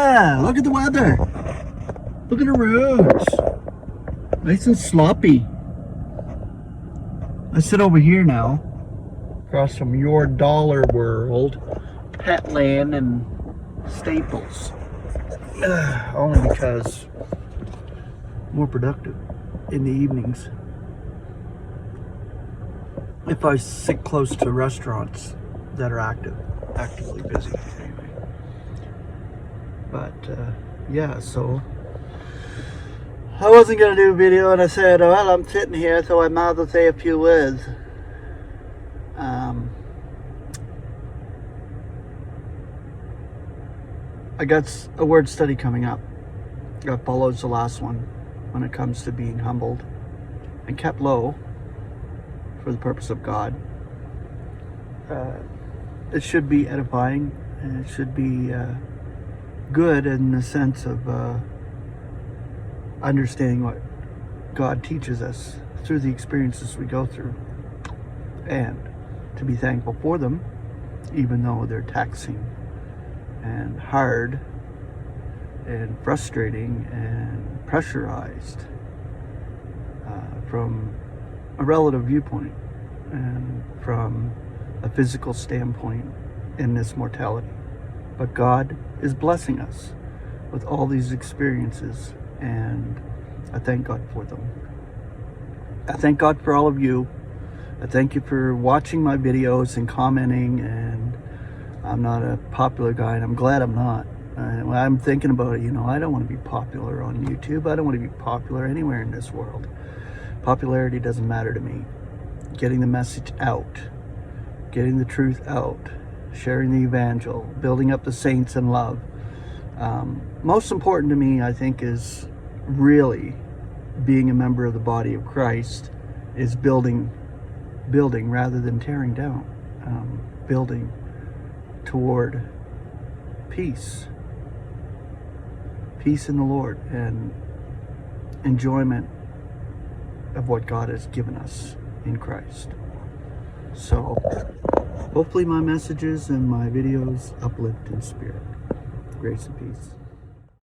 Yeah, look at the weather. Look at the roads. Nice and sloppy. I sit over here now, across from your dollar world, Petland and Staples. Only because more productive in the evenings. If I sit close to restaurants that are actively busy anyway. But yeah, so I wasn't gonna do a video, and I said, well, I'm sitting here, so I might as well say a few words. I got a word study coming up that follows the last one when it comes to being humbled and kept low for the purpose of God. It should be edifying, and it should be good in the sense of understanding what God teaches us through the experiences we go through, and to be thankful for them, even though they're taxing and hard and frustrating and pressurized from a relative viewpoint and from a physical standpoint in this mortality. But God is blessing us with all these experiences, and I thank God for them. I thank God for all of you. I thank you for watching my videos and commenting, and I'm not a popular guy, and I'm glad I'm not. I'm thinking about it, I don't want to be popular on YouTube. I don't want to be popular anywhere in this world. Popularity doesn't matter to me. Getting the message out, getting the truth out, sharing the evangel, building up the saints in love. Most important to me, I think, is really being a member of the body of Christ, is building rather than tearing down, building toward peace in the Lord, and enjoyment of what God has given us in Christ. So hopefully my messages and my videos uplift in spirit. Grace and peace.